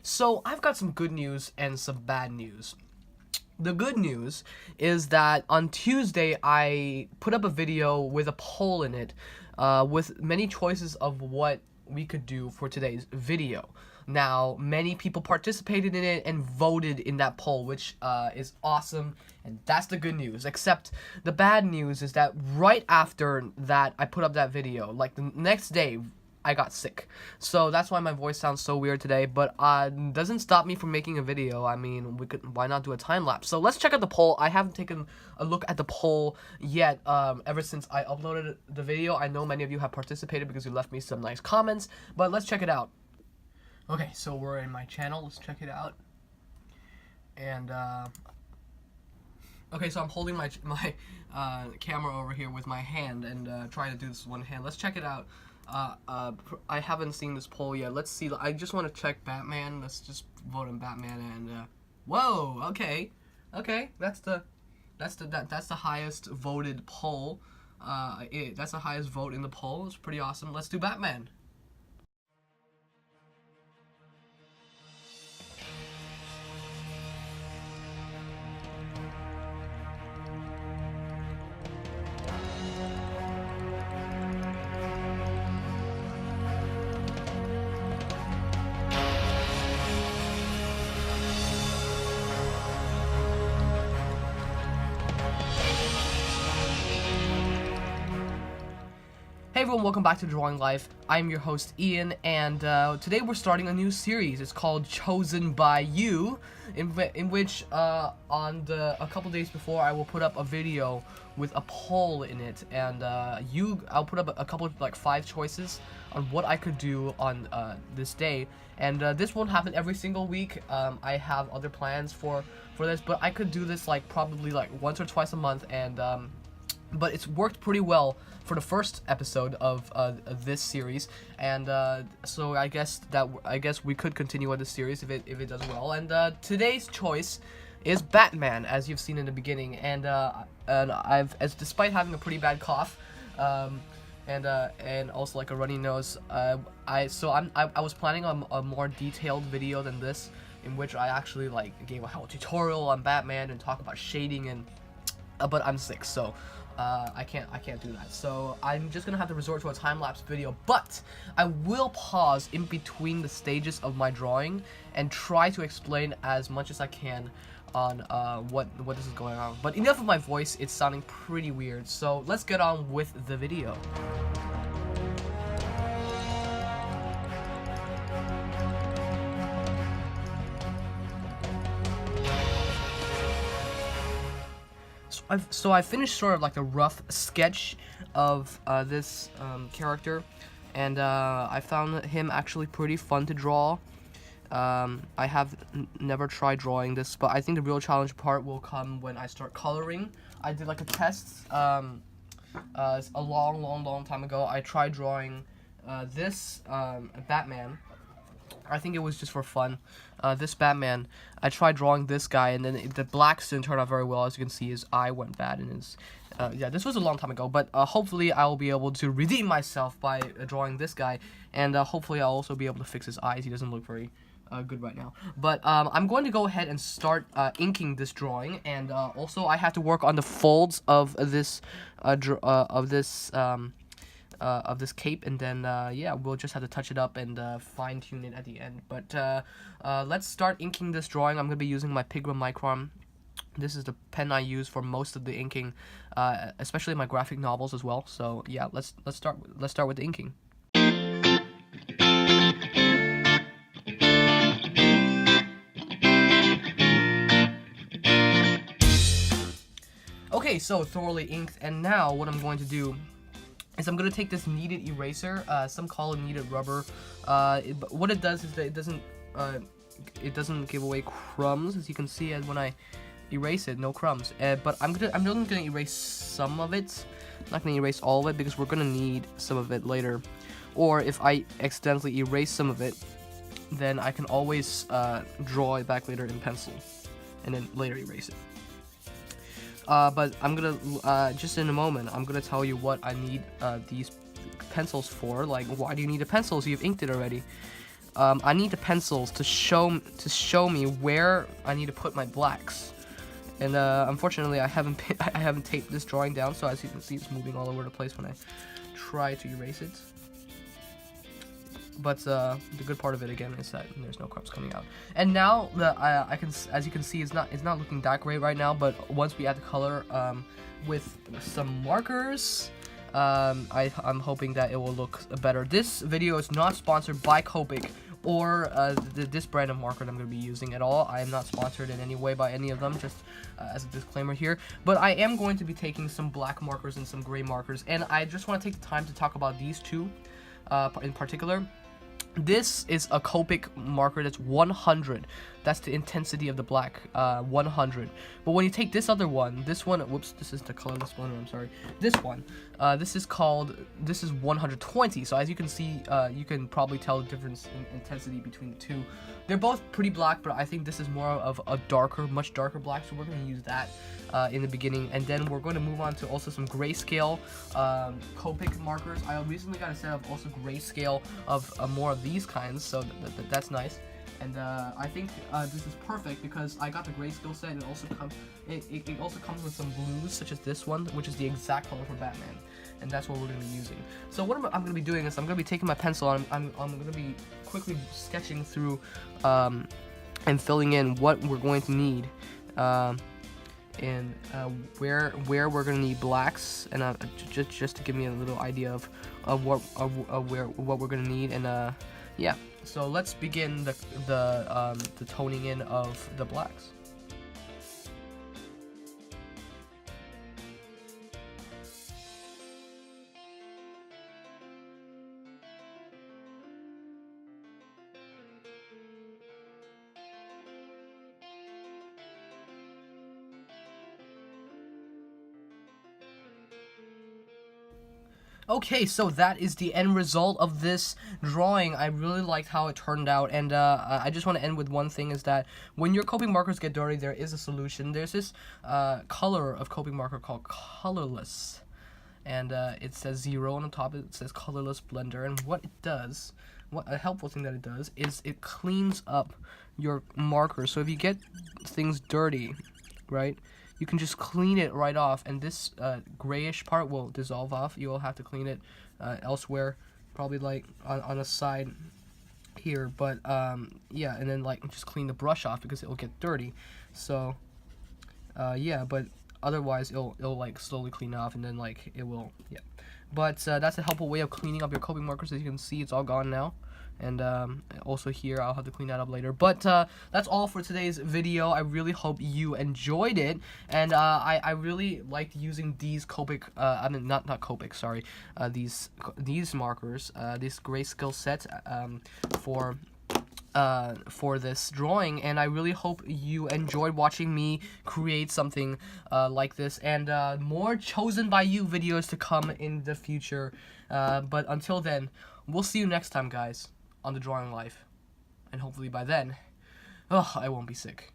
So I've got some good news and some bad news. The good news is that on Tuesday I put up a video with a poll in it with many choices of what we could do for today's video. Now, many people participated in it and voted in that poll, which is awesome, and that's the good news. Except the bad news is that right after that I put up that video, like the next day, I got sick. So that's why my voice sounds so weird today, but doesn't stop me from making a video. I mean, why not do a time lapse? So let's check out the poll. I haven't taken a look at the poll yet ever since I uploaded the video. I know many of you have participated because you left me some nice comments, but let's check it out. Okay, so we're in my channel. Let's check it out. And okay, so I'm holding my camera over here with my hand and trying to do this with one hand. Let's check it out. I haven't seen this poll yet. Let's see. I just want to check Batman. Let's just vote on Batman and whoa, okay, that's the highest voted poll. That's the highest vote in the poll. It's pretty awesome. Let's do Batman. Hey everyone, welcome back to Drawing Life. I'm your host Ian, and today we're starting a new series. It's called Chosen by You, in which a couple days before I will put up a video with a poll in it, and I'll put up a couple of, like, 5 choices on what I could do on this day. And this won't happen every single week. I have other plans for this, but I could do this probably once or twice a month, and but it's worked pretty well for the first episode of this series, and so I guess we could continue on this series if it does well. And today's choice is Batman, as you've seen in the beginning, and despite having a pretty bad cough, and also like a runny nose, I was planning on a more detailed video than this, in which I actually gave a whole tutorial on Batman and talk about shading and but I'm sick, so I can't do that. So I'm just gonna have to resort to a time-lapse video, but I will pause in between the stages of my drawing and try to explain as much as I can on what this is going on. But enough of my voice, it's sounding pretty weird, so let's get on with the video. So I finished sort of like a rough sketch of this character, and I found him actually pretty fun to draw. I have never tried drawing this, but I think the real challenge part will come when I start coloring. I did like a test a long time ago. I tried drawing this Batman. I think it was just for fun. This Batman, I tried drawing this guy, and then the blacks didn't turn out very well. As you can see, his eye went bad, and his yeah, this was a long time ago, but hopefully I'll be able to redeem myself by drawing this guy, and hopefully I'll also be able to fix his eyes. He doesn't look very good right now, but I'm going to go ahead and start inking this drawing, and also I have to work on the folds of this of this cape, and then yeah, we'll just have to touch it up and fine-tune it at the end. But let's start inking this drawing. I'm gonna be using my Pigma Micron. This is the pen I use for most of the inking, especially my graphic novels as well. So yeah, let's start with the inking. Okay, so thoroughly inked, and now what I'm going to do is I'm going to take this kneaded eraser, some call it kneaded rubber. But what it does is that it doesn't give away crumbs, as you can see when I erase it, no crumbs. But I'm only gonna erase some of it. I'm not gonna erase all of it because we're gonna need some of it later. Or if I accidentally erase some of it, then I can always draw it back later in pencil, and then later erase it. But I'm gonna, just in a moment, I'm gonna tell you what I need these pencils for. Like, why do you need the pencils? You've inked it already. I need the pencils to show me where I need to put my blacks. And unfortunately, I haven't taped this drawing down, so as you can see, it's moving all over the place when I try to erase it. But the good part of it again is that there's no crumbs coming out. And now I can, as you can see, it's not looking that great right now. But once we add the color with some markers, I'm hoping that it will look better. This video is not sponsored by Copic or this brand of marker that I'm going to be using at all. I am not sponsored in any way by any of them, just as a disclaimer here. But I am going to be taking some black markers and some gray markers, and I just want to take the time to talk about these two in particular. This is a Copic marker that's 100. That's the intensity of the black, 100. But when you take this other one, whoops, this is the colorless blender, I'm sorry. This one, this is 120. So as you can see, you can probably tell the difference in intensity between the two. They're both pretty black, but I think this is more of a darker, much darker black, so we're going to use that in the beginning. And then we're going to move on to also some grayscale Copic markers. I recently got a set of also grayscale of more of these kinds, so that's nice. And I think this is perfect because I got the grayscale set, and it also comes with some blues, such as this one, which is the exact color for Batman, and that's what we're going to be using. So what I'm going to be doing is I'm going to be taking my pencil, and I'm going to be quickly sketching through and filling in what we're going to need, and where we're going to need blacks, and just to give me a little idea of what we're going to need, and yeah. So let's begin the toning in of the blacks. Okay, so that is the end result of this drawing. I really liked how it turned out, and I just want to end with one thing, is that when your Copic markers get dirty, there is a solution. There's this color of Copic marker called colorless, and it says 0 on the top. It says colorless blender, and what it does, a helpful thing that it does, is it cleans up your marker. So if you get things dirty, right, you can just clean it right off, and this grayish part will dissolve off. You will have to clean it elsewhere, probably like on a side here, but yeah, and then like just clean the brush off because it will get dirty. So yeah, but otherwise it'll like slowly clean off, and then like it will, yeah. But that's a helpful way of cleaning up your Copic markers. As you can see, it's all gone now. And also here, I'll have to clean that up later. But that's all for today's video. I really hope you enjoyed it, and I really liked using these Copic, I mean not Copic, sorry, these markers, this grayscale set for this drawing, and I really hope you enjoyed watching me create something like this, and more chosen by you videos to come in the future. But until then, we'll see you next time, guys, on the Drawing Life, and hopefully by then, I won't be sick.